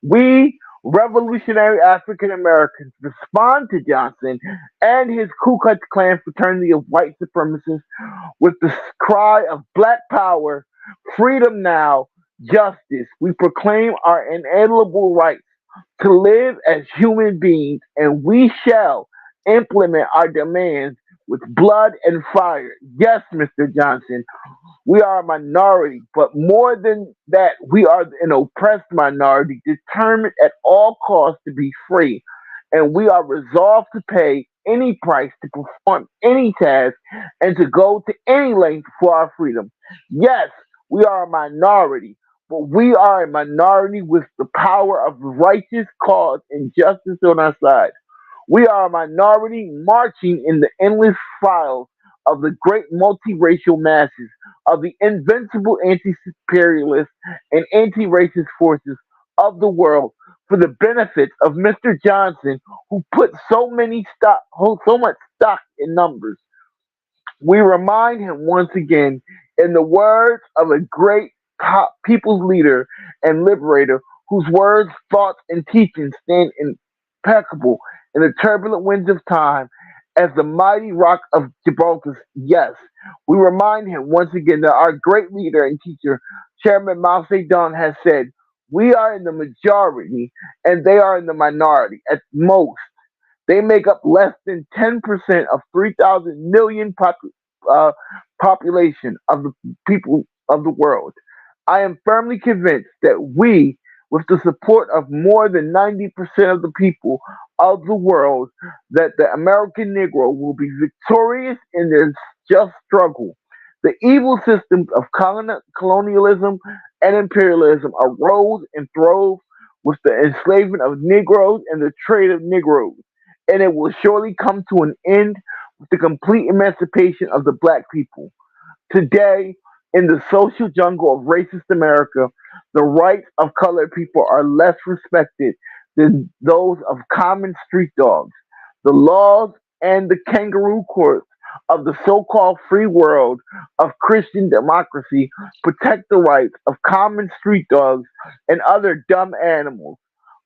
We revolutionary African Americans respond to Johnson and his Ku Klux Klan fraternity of white supremacists with the cry of Black Power, freedom now, justice. We proclaim our inalienable rights to live as human beings, and we shall implement our demands with blood and fire. Yes, Mr. Johnson, we are a minority, but more than that, we are an oppressed minority, determined at all costs to be free. And we are resolved to pay any price to perform any task and to go to any length for our freedom. Yes, we are a minority, but we are a minority with the power of righteous cause and justice on our side. We are a minority marching in the endless files of the great multiracial masses of the invincible anti-imperialist and anti-racist forces of the world for the benefits of Mr. Johnson, who put so much stock in numbers. We remind him once again, in the words of a great people's leader and liberator, whose words, thoughts, and teachings stand impeccable in the turbulent winds of time as the mighty rock of Gibraltar. Yes, we remind him once again that our great leader and teacher, Chairman Mao Zedong, has said, we are in the majority and they are in the minority at most. They make up less than 10% of 3,000 million uh, population of the people of the world. I am firmly convinced that we, with the support of more than 90% of the people of the world, that the American Negro will be victorious in their just struggle. The evil systems of colonialism and imperialism arose and throve with the enslavement of Negroes and the trade of Negroes, and it will surely come to an end with the complete emancipation of the black people. Today, in the social jungle of racist America, the rights of colored people are less respected than those of common street dogs. The laws and the kangaroo courts of the so called free world of Christian democracy protect the rights of common street dogs and other dumb animals.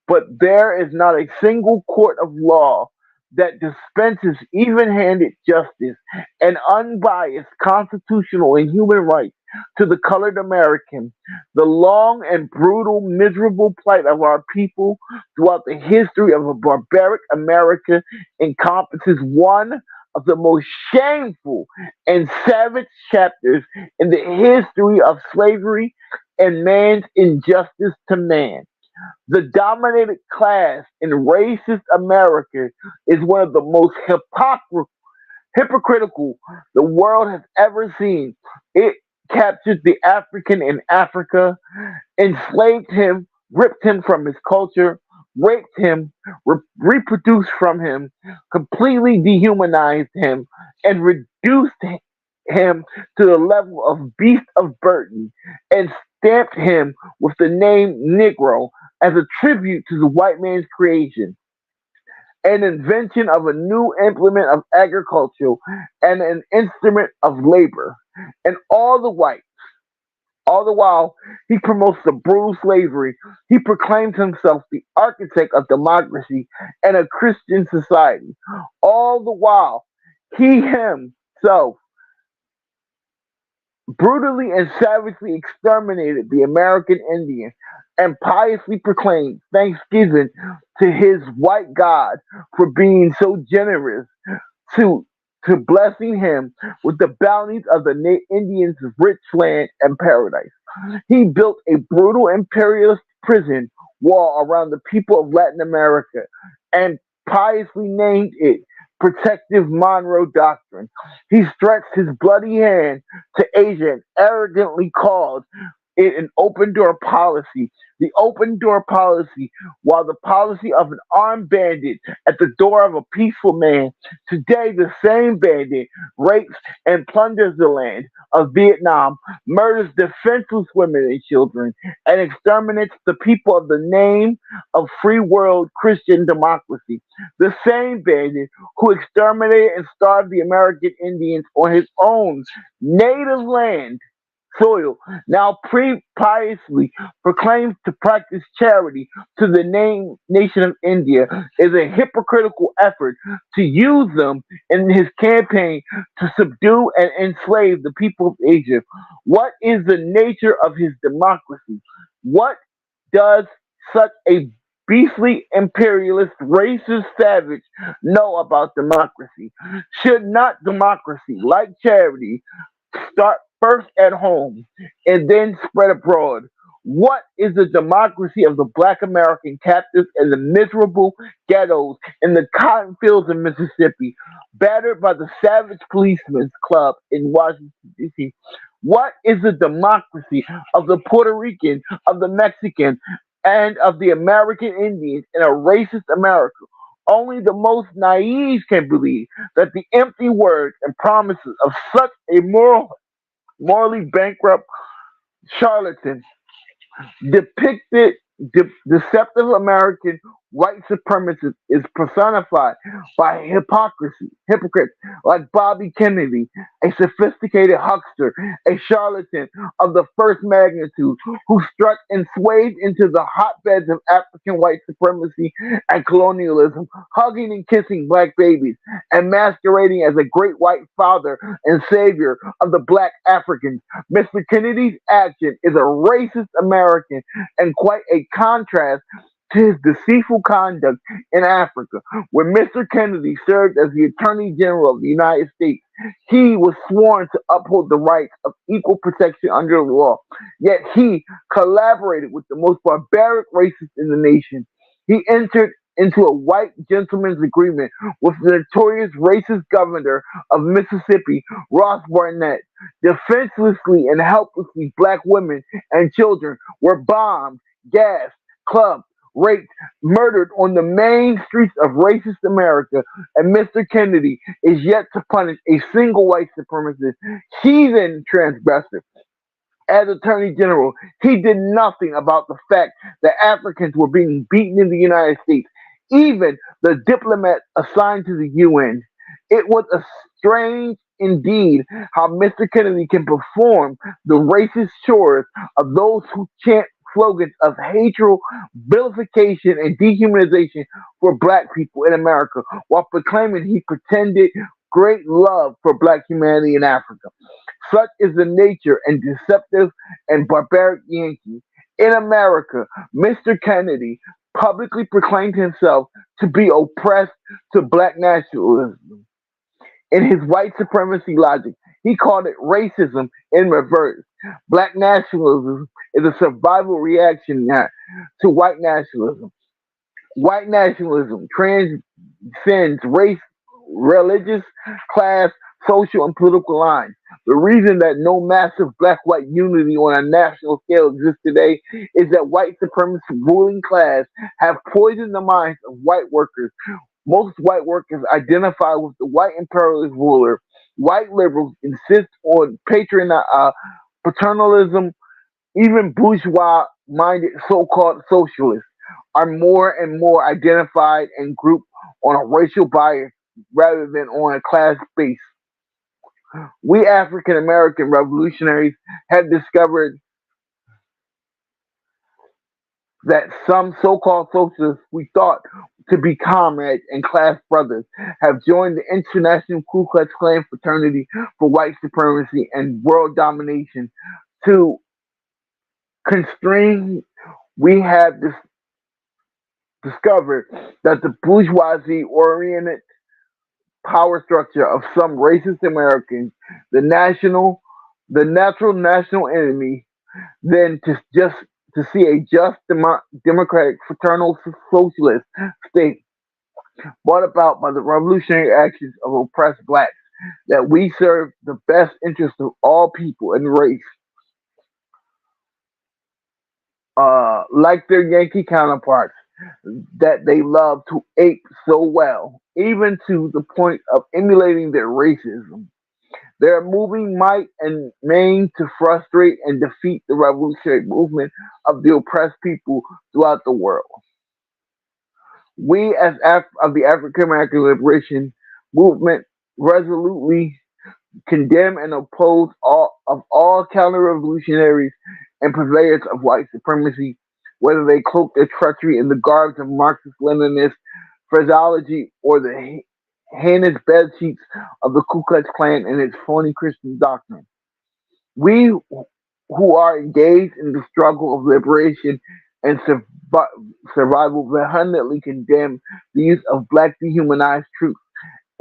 But there is not a single court of law that dispenses even handed justice and unbiased constitutional and human rights to the colored American. The long and brutal, miserable plight of our people throughout the history of a barbaric America encompasses one of the most shameful and savage chapters in the history of slavery and man's injustice to man. The dominated class in racist America is one of the most hypocritical the world has ever seen. It captured the African in Africa, enslaved him, ripped him from his culture, raped him, reproduced from him, completely dehumanized him, and reduced him to the level of beast of burden, and stamped him with the name Negro as a tribute to the white man's creation, an invention of a new implement of agriculture and an instrument of labor. And all the while, he promotes the brutal slavery. He proclaims himself the architect of democracy and a Christian society. All the while, he himself brutally and savagely exterminated the American Indian and piously proclaimed thanksgiving to his white God for being so generous to to blessing him with the bounties of the Indians' rich land and paradise. He built a brutal imperialist prison wall around the people of Latin America and piously named it Protective Monroe Doctrine. He stretched his bloody hand to Asia and arrogantly called it an open door policy. The open door policy, while the policy of an armed bandit at the door of a peaceful man. Today, the same bandit rapes and plunders the land of Vietnam, murders defenseless women and children, and exterminates the people of the name of free world Christian democracy. The same bandit who exterminated and starved the American Indians on his own native land soil, now piously proclaims to practice charity to the nation of India, is a hypocritical effort to use them in his campaign to subdue and enslave the people of Asia. What is the nature of his democracy? What does such a beastly imperialist, racist savage know about democracy? Should not democracy, like charity, start first at home and then spread abroad? What is the democracy of the black American captives in the miserable ghettos in the cotton fields of Mississippi, battered by the savage policemen's club in Washington, D.C.? What is the democracy of the Puerto Rican, of the Mexican, and of the American Indians in a racist America? Only the most naive can believe that the empty words and promises of such a morally bankrupt charlatan depicted deceptive American white supremacist is personified by hypocrites like Bobby Kennedy, a sophisticated huckster, a charlatan of the first magnitude, who struck and swayed into the hotbeds of African white supremacy and colonialism, hugging and kissing black babies, and masquerading as a great white father and savior of the black Africans. Mr. Kennedy's action is a racist American and quite a contrast to his deceitful conduct in Africa. When Mr. Kennedy served as the Attorney General of the United States, he was sworn to uphold the rights of equal protection under the law. Yet he collaborated with the most barbaric racists in the nation. He entered into a white gentleman's agreement with the notorious racist governor of Mississippi, Ross Barnett. Defenselessly and helplessly, black women and children were bombed, gassed, clubbed, raped, murdered on the main streets of racist America, and Mr. Kennedy is yet to punish a single white supremacist, heathen transgressor. As Attorney General, he did nothing about the fact that Africans were being beaten in the United States, even the diplomat assigned to the UN. It was a strange indeed how Mr. Kennedy can perform the racist chores of those who chant slogans of hatred, vilification, and dehumanization for black people in America while proclaiming he pretended great love for black humanity in Africa. Such is the nature and deceptive and barbaric Yankee. In America, Mr. Kennedy publicly proclaimed himself to be oppressed to black nationalism. In his white supremacy logic, he called it racism in reverse. Black nationalism is a survival reaction to white nationalism. White nationalism transcends race, religious, class, social, and political lines. The reason that no massive black-white unity on a national scale exists today is that white supremacist ruling class have poisoned the minds of white workers. Most white workers identify with the white imperialist ruler. White liberals insist on paternalism. Even bourgeois-minded so-called socialists are more and more identified and grouped on a racial bias rather than on a class base. We African American revolutionaries have discovered that some so-called socialists we thought to be comrades and class brothers have joined the international Ku Klux Klan fraternity for white supremacy and world domination. To constrain, we have discovered that the bourgeoisie-oriented power structure of some racist Americans, the national, the natural national enemy, than to just to see a just democratic fraternal socialist state brought about by the revolutionary actions of oppressed blacks, that we serve the best interest of all people and race, like their Yankee counterparts, that they love to ape so well, even to the point of emulating their racism. They are moving might and main to frustrate and defeat the revolutionary movement of the oppressed people throughout the world. We, as of the African American Liberation Movement, resolutely condemn and oppose all counter-revolutionaries and purveyors of white supremacy, whether they cloak their treachery in the garbs of Marxist-Leninist phraseology or the heinous bed sheets of the Ku Klux Klan and its phony Christian doctrine. We who are engaged in the struggle of liberation and survival vehemently condemn the use of black dehumanized troops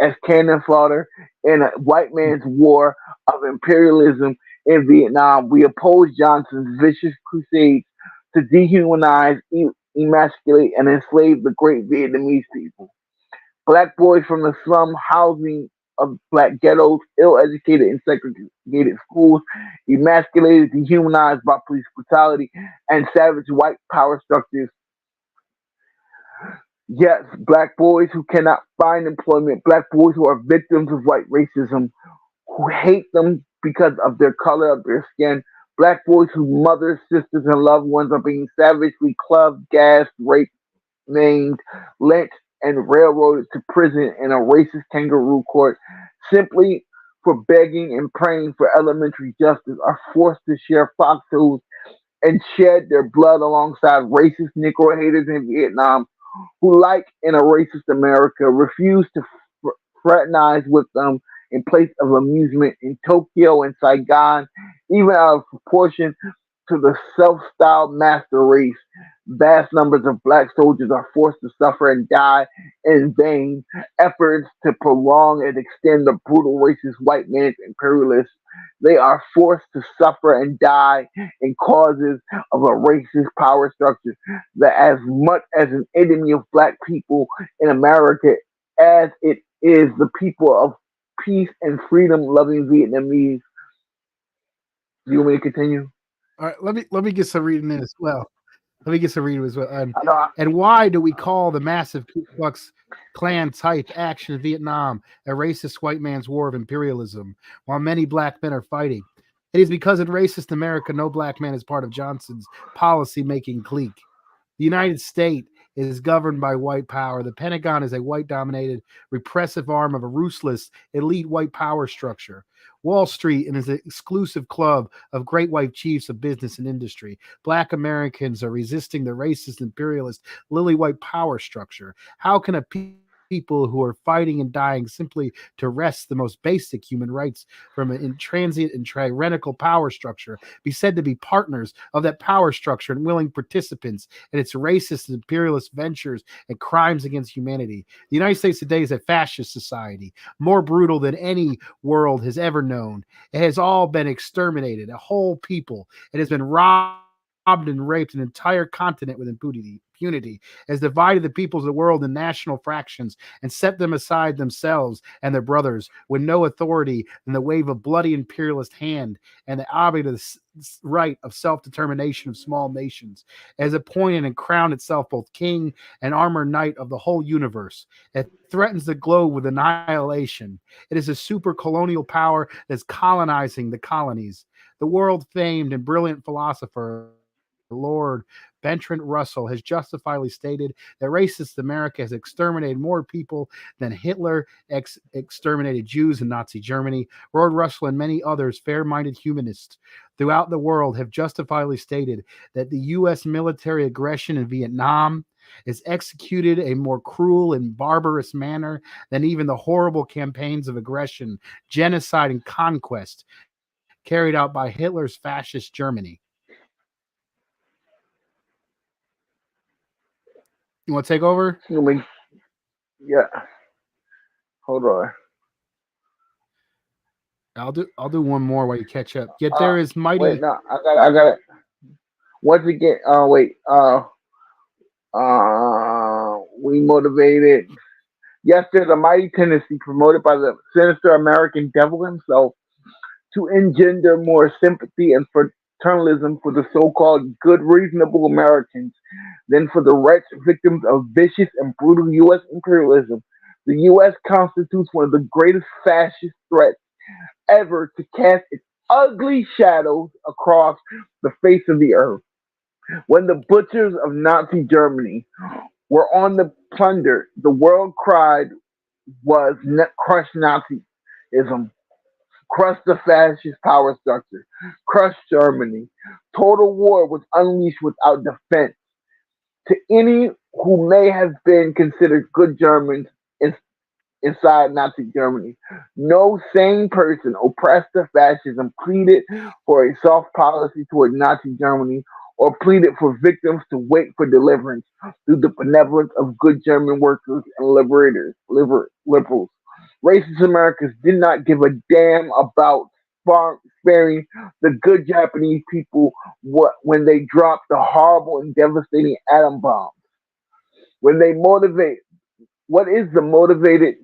as cannon fodder in a white man's war of imperialism in Vietnam. We oppose Johnson's vicious crusades to dehumanize, emasculate, and enslave the great Vietnamese people. Black boys from the slum housing of black ghettos, ill-educated and segregated schools, emasculated, dehumanized by police brutality and savage white power structures. Yes, black boys who cannot find employment, black boys who are victims of white racism, who hate them because of their color of their skin, black boys whose mothers, sisters, and loved ones are being savagely clubbed, gassed, raped, maimed, lynched, and railroaded to prison in a racist kangaroo court simply for begging and praying for elementary justice are forced to share foxholes and shed their blood alongside racist Negro haters in Vietnam who, like in a racist America, refuse to fraternize with them in place of amusement in Tokyo and Saigon, even out of proportion to the self-styled master race. Vast numbers of black soldiers are forced to suffer and die in vain efforts to prolong and extend the brutal racist white man's imperialists. They are forced to suffer and die in causes of a racist power structure that, as much as an enemy of black people in America as it is the people of peace and freedom loving Vietnamese. Do you want me to continue? All right, let me get some reading in as well. Let me get some reading as well. I know And why do we call the massive Ku Klux Klan type action in Vietnam a racist white man's war of imperialism, while many black men are fighting? It is because in racist America, no black man is part of Johnson's policy-making clique. The United States is governed by white power. The Pentagon is a white dominated, repressive arm of a ruthless, elite white power structure. Wall Street is an exclusive club of great white chiefs of business and industry. Black Americans are resisting the racist, imperialist, lily white power structure. How can a people who are fighting and dying simply to wrest the most basic human rights from an intransient and tyrannical power structure be said to be partners of that power structure and willing participants in its racist and imperialist ventures and crimes against humanity? The United States today is a fascist society, more brutal than any world has ever known. It has all been exterminated, a whole people. It has been robbed and raped an entire continent with impunity, has divided the peoples of the world in national fractions and set them aside themselves and their brothers with no authority than the wave of bloody imperialist hand and the object of the right of self-determination of small nations, as appointed and crowned itself both king and armored knight of the whole universe. It threatens the globe with annihilation. It is a super colonial power that's colonizing the colonies. The world famed and brilliant philosopher, Lord Bertrand Russell, has justifiably stated that racist America has exterminated more people than Hitler exterminated Jews in Nazi Germany. Lord Russell and many others, fair minded humanists throughout the world, have justifiably stated that the U.S. military aggression in Vietnam is executed a more cruel and barbarous manner than even the horrible campaigns of aggression, genocide, and conquest carried out by Hitler's fascist Germany. You want to take over? Excuse me. Yeah. Hold on. I'll do one more while you catch up. Yet there is Wait. mighty. No, I got it. Once again. Wait. We motivated. Yes, there's a mighty tendency promoted by the sinister American devil himself to engender more sympathy and fraternalism for the so-called good, reasonable Americans than for the wretched victims of vicious and brutal U.S. imperialism. The U.S. constitutes one of the greatest fascist threats ever to cast its ugly shadows across the face of the earth. When the butchers of Nazi Germany were on the plunder, the world cried was crush Nazism, crush the fascist power structure, crush Germany. Total war was unleashed without defense. To any who may have been considered good Germans inside Nazi Germany, no sane person oppressed to fascism pleaded for a soft policy toward Nazi Germany or pleaded for victims to wait for deliverance through the benevolence of good German workers and liberals. Racist Americans did not give a damn about sparing the good Japanese people when they dropped the horrible and devastating atom bombs. When they motivate, what is the motivated?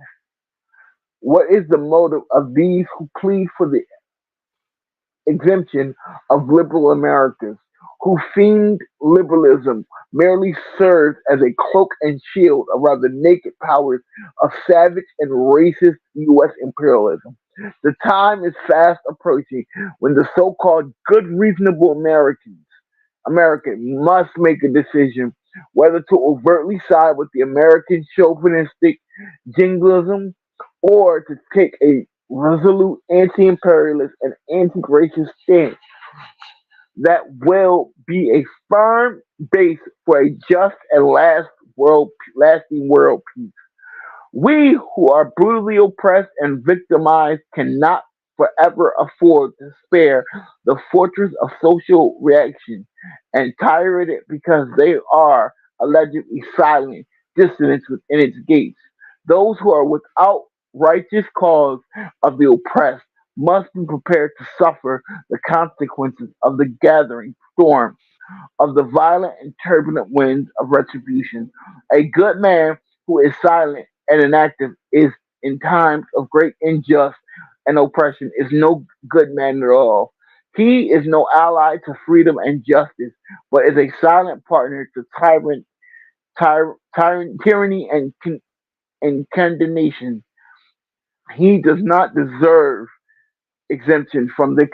What is the motive of these who plead for the exemption of liberal Americans, who fiend liberalism merely serves as a cloak and shield around the naked powers of savage and racist U.S. imperialism? The time is fast approaching when the so-called good, reasonable American must make a decision whether to overtly side with the American chauvinistic jingoism or to take a resolute anti-imperialist and anti-racist stance that will be a firm base for a just and lasting world peace. We who are brutally oppressed and victimized cannot forever afford to spare the fortress of social reaction and tire it because they are allegedly silent dissidents within its gates. Those who are without righteous cause of the oppressed must be prepared to suffer the consequences of the gathering storm of the violent and turbulent winds of retribution. A good man who is silent and inactive is in times of great injustice and oppression is no good man at all. He is no ally to freedom and justice, but is a silent partner to tyranny and condemnation. He does not deserve exemption from the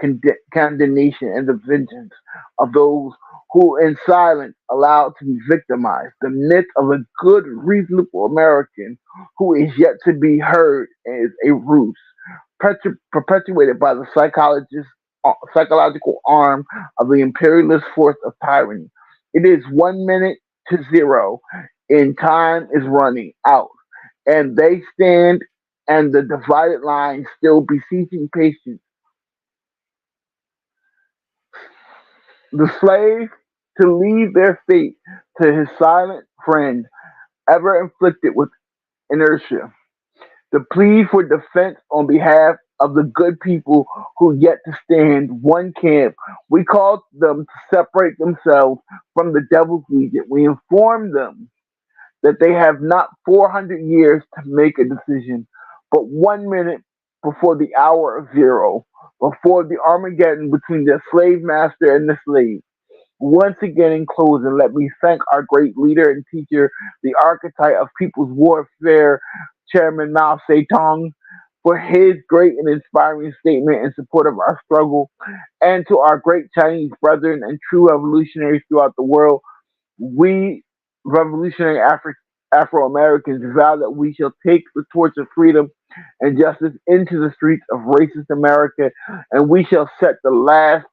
condemnation and the vengeance of those who in silence allowed to be victimized. The myth of a good, reasonable American who is yet to be heard is a ruse perpetuated by the psychological arm of the imperialist force of tyranny. It is 1 minute to zero, and time is running out. And they stand, and the divided line still beseeching patience. The slave to leave their fate to his silent friend, ever inflicted with inertia. The plea for defense on behalf of the good people who yet to stand one camp. We call them to separate themselves from the devil's legion. We inform them that they have not 400 years to make a decision, but 1 minute before the hour of zero, before the Armageddon between the slave master and the slave. Once again, in closing, let me thank our great leader and teacher, the archetype of people's warfare, Chairman Mao Zedong, for his great and inspiring statement in support of our struggle, and to our great Chinese brethren and true revolutionaries throughout the world. We revolutionary Afro Americans vow that we shall take the torch of freedom and justice into the streets of racist America, and we shall set the last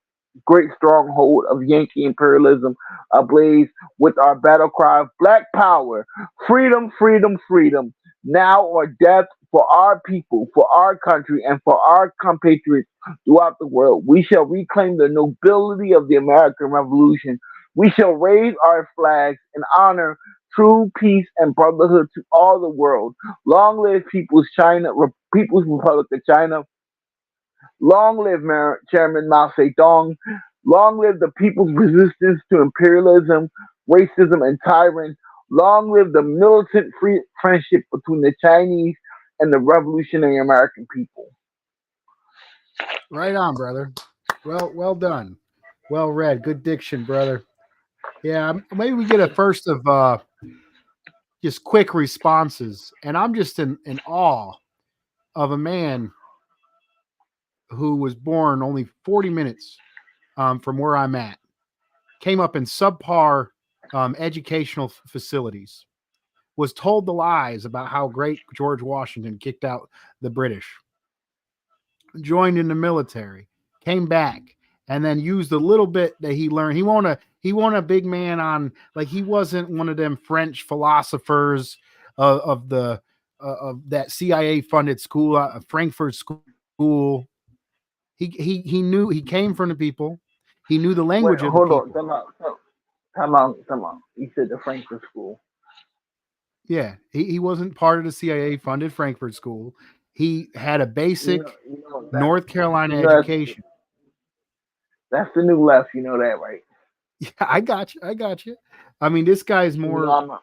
great stronghold of Yankee imperialism ablaze with our battle cry of Black Power, freedom, freedom, freedom, now or death for our people, for our country, and for our compatriots throughout the world. We shall reclaim the nobility of the American Revolution. We shall raise our flags in honor, true peace, and brotherhood to all the world. Long live People's Republic of China. Long live Chairman Mao Zedong. Long live the people's resistance to imperialism, racism, and tyrants. Long live the militant free friendship between the Chinese and the revolutionary American people. Right on, brother. Well done. Well read. Good diction, brother. Yeah, maybe we get a first of just quick responses. And I'm just in awe of a man who was born only 40 minutes from where I'm at, came up in subpar educational facilities, was told the lies about how great George Washington kicked out the British, joined in the military, came back, and then used the little bit that he learned. He won a big man on, like, he wasn't one of them French philosophers of that CIA funded school, Frankfurt School. He knew, he came from the people. He knew the Wait, language of the hold on. people. Time out. You said the Frankfurt School. Yeah, he wasn't part of the CIA funded Frankfurt School. He had a basic You know that. North Carolina You know education. that's the new left. You know that, right? Yeah, I got you. I got you. I mean, this guy's You know more I'm not.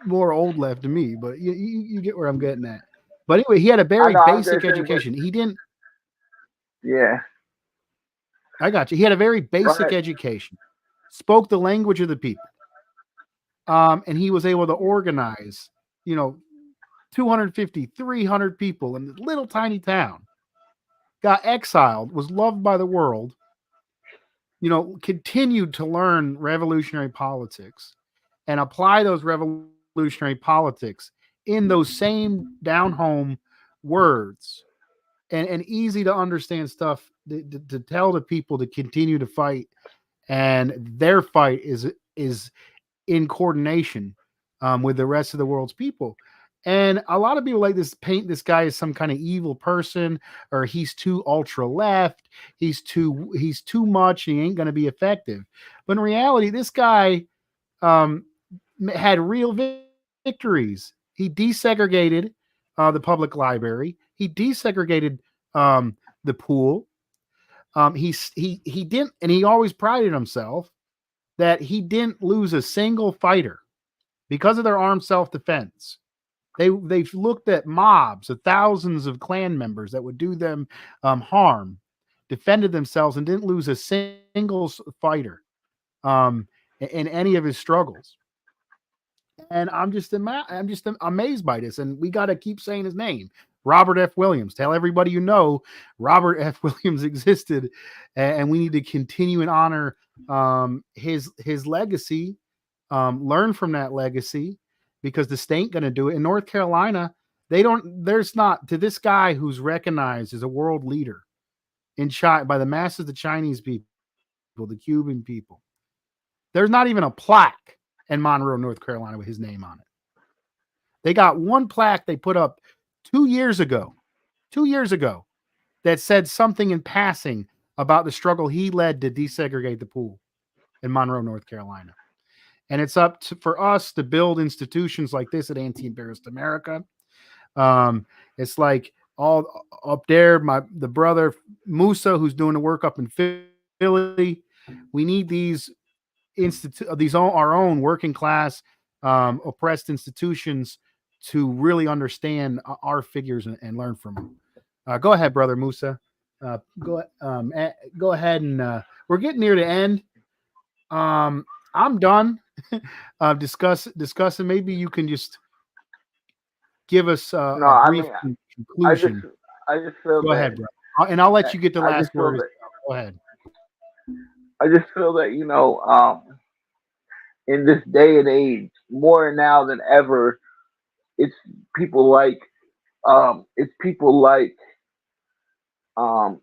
more old left than me, but you get where I'm getting at. But anyway, he had a I very know. I was gonna basic say, but education. He didn't. yeah. I got you. He had a very Go basic ahead. education. Spoke the language of the people, and he was able to organize, you know, 250, 300 people in this little tiny town. Got exiled, was loved by the world, continued to learn revolutionary politics and apply those revolutionary politics in those same down home words and easy to understand stuff to tell the people to continue to fight. And their fight is in coordination with the rest of the world's people. And a lot of people like this paint this guy as some kind of evil person, or he's too ultra left, he's too much, he ain't going to be effective. But in reality, this guy um, had real victories. He desegregated the public library. He desegregated the pool. He didn't, and he always prided himself that he didn't lose a single fighter because of their armed self defense. They've looked at mobs of thousands of clan members that would do them harm, defended themselves, and didn't lose a single fighter um, in any of his struggles. And I'm just amazed by this. And we got to keep saying his name, Robert F. Williams. Tell everybody you know Robert F. Williams existed, and we need to continue and honor his legacy. Learn from that legacy because the state ain't going to do it. In North Carolina, they don't. There's not to this guy who's recognized as a world leader in China by the masses of the Chinese people, the Cuban people. There's not even a plaque in Monroe, North Carolina, with his name on it. They got one plaque they put up 2 years ago, 2 years ago, that said something in passing about the struggle he led to desegregate the pool in Monroe, North Carolina. And it's up for us to build institutions like this at Anti-Imperialist America. It's like all up there, the brother Musa, who's doing the work up in Philly. We need these our own working class oppressed institutions to really understand our figures and learn from them. Go ahead, brother Musa. Go ahead and we're getting near the end. I'm done discussing. Maybe you can just give us No, a I brief mean, I just conclusion. I just feel Go that ahead, bro, and I'll let that you get the I just last feel word. that Go ahead. I just feel that in this day and age, more now than ever, it's people like it's people like um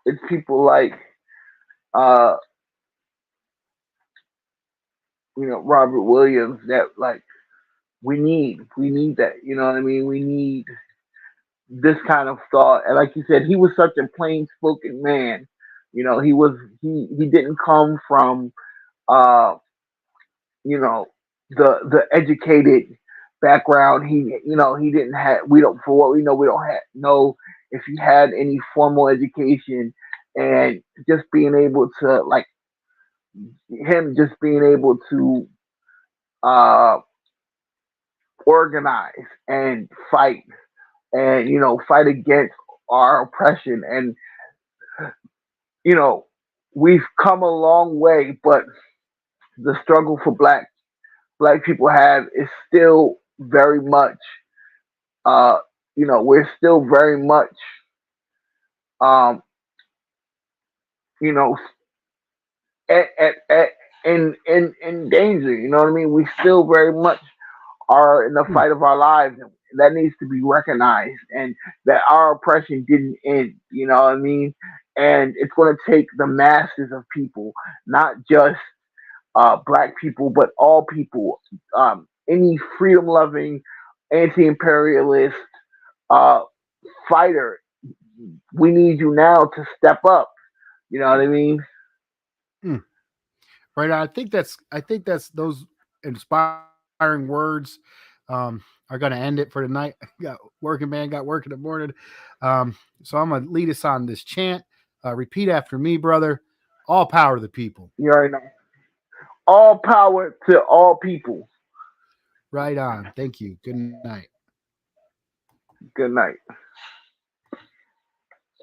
it's people like uh Robert Williams that like we need that, you know what I mean, we need this kind of thought. And like you said, he was such a plain spoken man. He didn't come from uh you know the educated background. He didn't have, we don't, for what we know, we don't know if he had any formal education. And just being able to, like, him just being able to uh organize and fight, and fight against our oppression. And you know we've come a long way, but the struggle for black people have is still very much, we're still very much, um you know at in danger. You know what I mean? We still very much are in the Hmm. fight of our lives. That needs to be recognized, and that our oppression didn't end. You know what I mean? And it's going to take the masses of people, not just black people, but all people. Any freedom loving, anti-imperialist uh, fighter, we need you now to step up. You know what I mean? Hmm. Right. I think that's those inspiring words are going to end it for tonight. Got working man, got work in the morning. So I'm gonna lead us on this chant. Repeat after me, brother. All power to the people. You already know. All power to all people. Right on. Thank you. Good night. Good night.